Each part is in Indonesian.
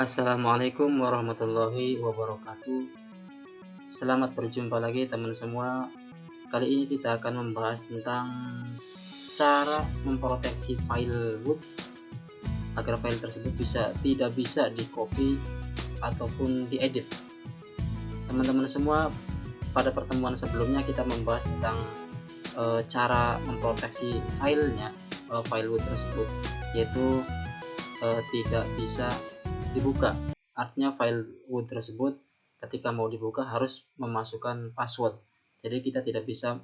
Assalamualaikum warahmatullahi wabarakatuh. Selamat berjumpa lagi teman semua. Kali ini kita akan membahas tentang cara memproteksi file root agar file tersebut tidak bisa di copy ataupun diedit. Teman-teman semua, pada pertemuan sebelumnya kita membahas tentang cara memproteksi file root tersebut, yaitu tidak bisa dibuka. Artinya file root tersebut ketika mau dibuka harus memasukkan password. Jadi kita tidak bisa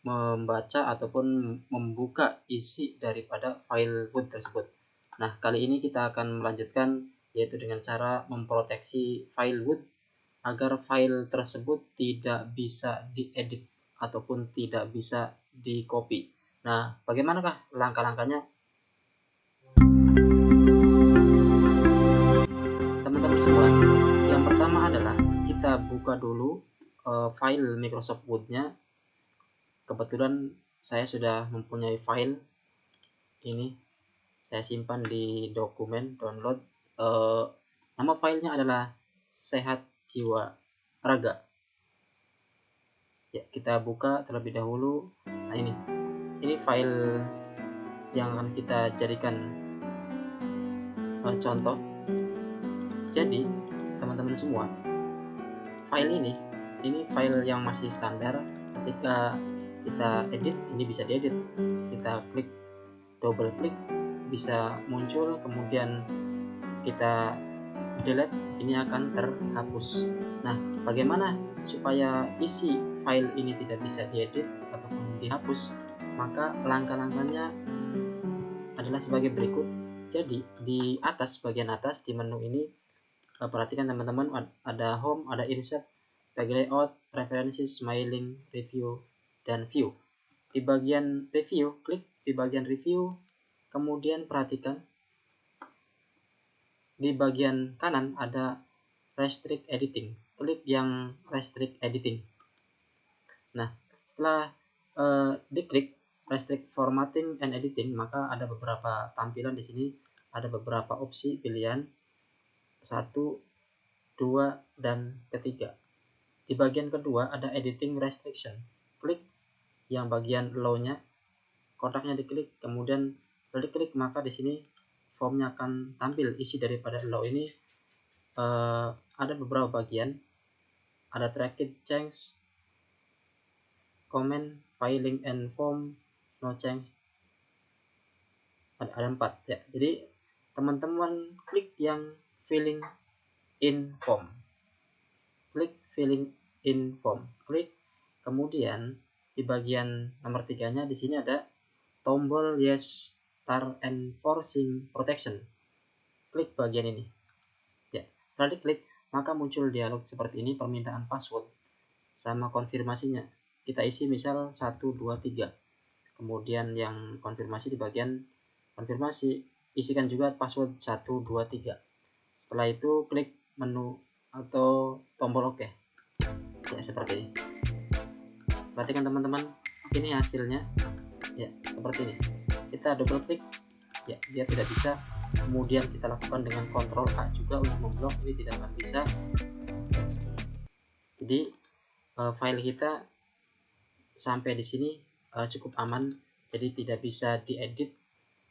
membaca ataupun membuka isi daripada file root tersebut. Nah, kali ini kita akan melanjutkan, yaitu dengan cara memproteksi file root agar file tersebut tidak bisa diedit ataupun tidak bisa di copy. Nah, bagaimanakah langkah-langkahnya? Teman-teman semua, yang pertama adalah kita buka dulu file Microsoft Word-nya. Kebetulan saya sudah mempunyai file ini, saya simpan di dokumen download. Nama filenya adalah Sehat Jiwa Raga. Ya, kita buka terlebih dahulu. Nah, ini file yang akan kita jadikan contoh. Jadi teman-teman semua, file ini file yang masih standar. Ketika kita edit, ini bisa diedit. Kita klik, double klik, bisa muncul, kemudian kita delete, ini akan terhapus. Nah, bagaimana supaya isi file ini tidak bisa diedit ataupun dihapus? Maka langkah-langkahnya adalah sebagai berikut. Jadi di atas, bagian atas di menu ini, perhatikan teman-teman, ada home, ada insert, tag layout, references, smiling, review, dan view. Di bagian review, klik di bagian review, kemudian perhatikan di bagian kanan ada restrict editing. Klik yang restrict editing. Nah, setelah diklik restrict formatting and editing, maka ada beberapa tampilan di sini, ada beberapa opsi pilihan 1, 2, dan ketiga. Di bagian kedua ada editing restriction. Klik yang bagian low-nya, kotaknya diklik, kemudian setelah diklik maka di sini formnya akan tampil. Isi daripada low ini ada beberapa bagian, ada tracked change, comment, filing and form, no change, ada 4 ya. Jadi teman-teman klik yang filling in form, klik filling in form, klik, kemudian di bagian nomor 3-nya di sini ada tombol yes start enforcing protection. Klik bagian ini ya. Setelah diklik maka muncul dialog seperti ini, permintaan password sama konfirmasinya. Kita isi misal 1, 2, 3. Kemudian yang konfirmasi di bagian konfirmasi, isikan juga password 1, 2, 3. Setelah itu klik menu atau tombol OK ya, seperti ini. Perhatikan teman-teman, ini hasilnya ya, seperti ini. Kita double klik ya, dia tidak bisa. Kemudian kita lakukan dengan Ctrl A juga untuk memblok, ini tidak akan bisa. Jadi file kita sampai di sini cukup aman, jadi tidak bisa diedit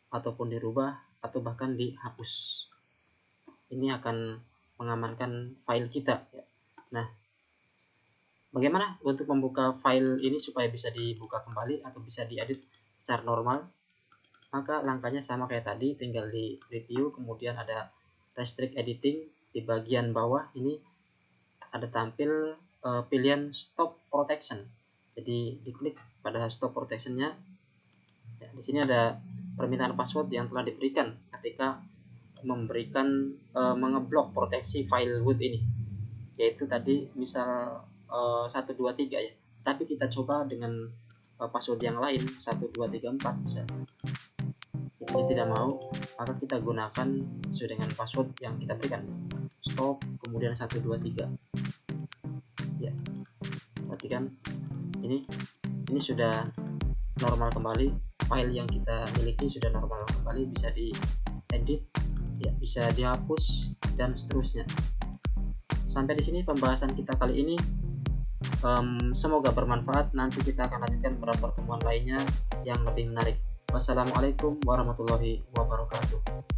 ataupun dirubah atau bahkan dihapus. Ini akan mengamankan file kita ya. Nah, bagaimana untuk membuka file ini supaya bisa dibuka kembali atau bisa diedit secara normal? Maka langkahnya sama kayak tadi, tinggal di review, kemudian ada restrict editing. Di bagian bawah ini ada tampil pilihan stop protection. Jadi diklik pada stop protectionnya ya. Di sini ada permintaan password yang telah diberikan ketika memberikan mengeblok proteksi file root ini, yaitu tadi misal 1, 2, 3 ya. Tapi kita coba dengan password yang lain, 1, 2, 3, 4 bisa. Ini tidak mau, maka kita gunakan sesuai dengan password yang kita berikan. Stop, kemudian 1, 2, 3 ya. Perhatikan ini sudah normal kembali, file yang kita miliki sudah normal kembali, bisa diedit ya, bisa dihapus dan seterusnya. Sampai di sini pembahasan kita kali ini. Semoga bermanfaat. Nanti kita akan lanjutkan pada pertemuan lainnya yang lebih menarik. Wassalamualaikum warahmatullahi wabarakatuh.